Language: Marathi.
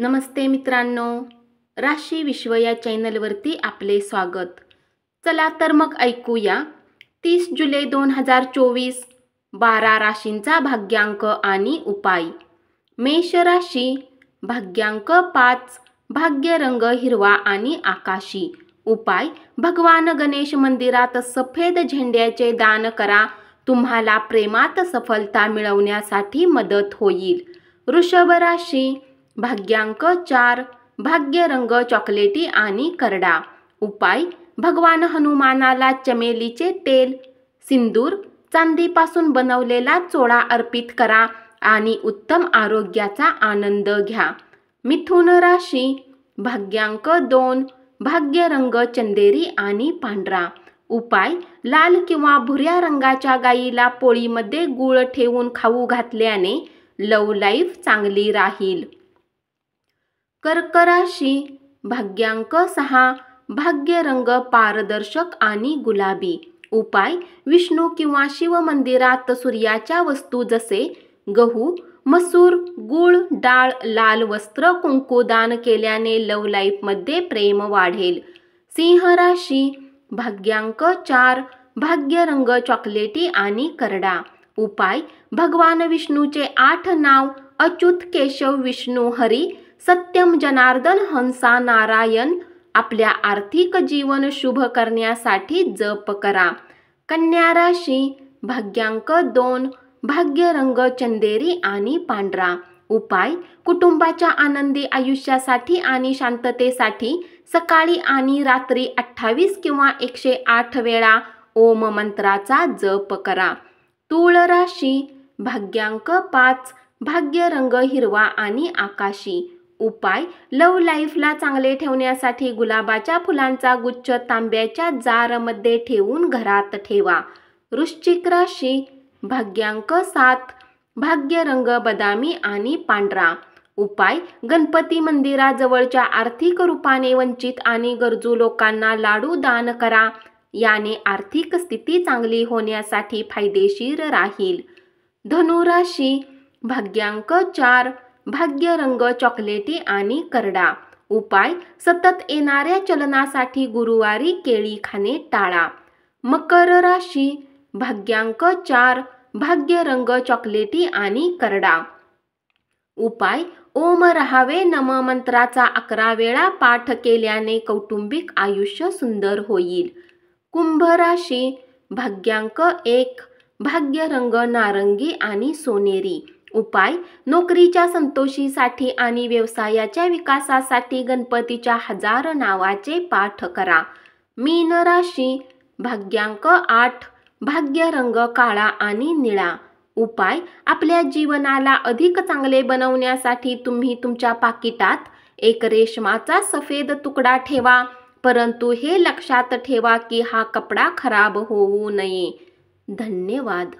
नमस्ते मित्रांनो, राशी विश्व या चॅनलवरती आपले स्वागत। चला तर मग ऐकूया 30 जुलै 2024 12 राशींचा भाग्यांक आणि उपाय। मेष राशी, भाग्यांक 5, भाग्य रंग हिरवा आणि आकाशी। उपाय, भगवान गणेश मंदिरात सफेद झेंड्याचे दान करा, तुम्हाला प्रेमात सफलता मिळवण्यासाठी मदत होईल। वृषभ राशी, भाग्यांक 4, भाग्य रंग चॉकलेटी आणि करडा। उपाय, भगवान हनुमानाला चमेलीचे तेल, सिंदूर, चांदीपासून बनवलेला चोळा अर्पित करा आणि उत्तम आरोग्याचा आनंद घ्या। मिथुन राशी, भाग्यांक 2, भाग्य रंग चंदेरी आणि पांढरा। उपाय, लाल किंवा भुऱ्या रंगाच्या गायीला पोळीमध्ये गूळ ठेवून खाऊ घातल्याने लव्ह लाईफ चांगली राहील। कर्क राशी, भाग्यांक 6, भाग्य रंग पारदर्शक आणि गुलाबी। उपाय, विष्णू किंवा शिव मंदिरात सूर्याच्या वस्तू जसे गहू, मसूर, गूळ, डाळ, लाल वस्त्र, कुंकू दान केल्याने लव्ह लाईफमध्ये प्रेम वाढेल। सिंह राशी, भाग्यांक 4, भाग्य रंग चॉकलेटी आणि करडा। उपाय, भगवान विष्णूचे 8 नाव अच्युत, केशव, विष्णू, हरी, सत्यम, जनार्दन, हंसा, नारायण आपल्या आर्थिक जीवन शुभ करण्यासाठी जप करा। कन्या राशी, भाग्यांक 2, भाग्य रंग चंदेरी आणि पांढरा। उपाय, कुटुंबाच्या आनंदी आयुष्यासाठी आणि शांततेसाठी सकाळी आणि रात्री 28 किंवा 108 वेळा ओम मंत्राचा जप करा। तूळ राशी, भाग्यांक 5, भाग्य रंग हिरवा आणि आकाशी। उपाय, लव्ह लाईफला चांगले ठेवण्यासाठी गुलाबाच्या फुलांचा गुच्छ तांब्याच्या जारमध्ये ठेवून घरात ठेवा। वृश्चिक राशी, भाग्यांक 7, भाग्य रंग बदामी आणि पांढरा। उपाय, गणपती मंदिराजवळच्या आर्थिक रूपाने वंचित आणि गरजू लोकांना लाडू दान करा, याने आर्थिक स्थिती चांगली होण्यासाठी फायदेशीर राहील। धनु राशी, भाग्यांक 4, भाग्य रंग चॉकलेटी आणि करडा। उपाय, सतत येणाऱ्या चलनासाठी गुरुवारी केळी खाणे टाळा। मकर राशी, भाग्यांक 4, भाग्य रंग चॉकलेटी आणि करडा। उपाय, ओम रहावे नम मंत्राचा 11 वेळा पाठ केल्याने कौटुंबिक आयुष्य सुंदर होईल। कुंभ राशी, भाग्यांक 1, भाग्य रंग नारंगी आणि सोनेरी। उपाय, नोकरीच्या संतोषीसाठी आणि व्यवसायाच्या विकासासाठी गणपतीच्या 1000 नावाचे पाठ करा। मीन राशी, भाग्यांक 8, भाग्य रंग काळा आणि निळा। उपाय, आपल्या जीवनाला अधिक चांगले बनवण्यासाठी तुम्ही तुमच्या पाकिटात एक रेशमाचा सफेद तुकडा ठेवा, परंतु हे लक्षात ठेवा की हा कपडा खराब होऊ नये। धन्यवाद।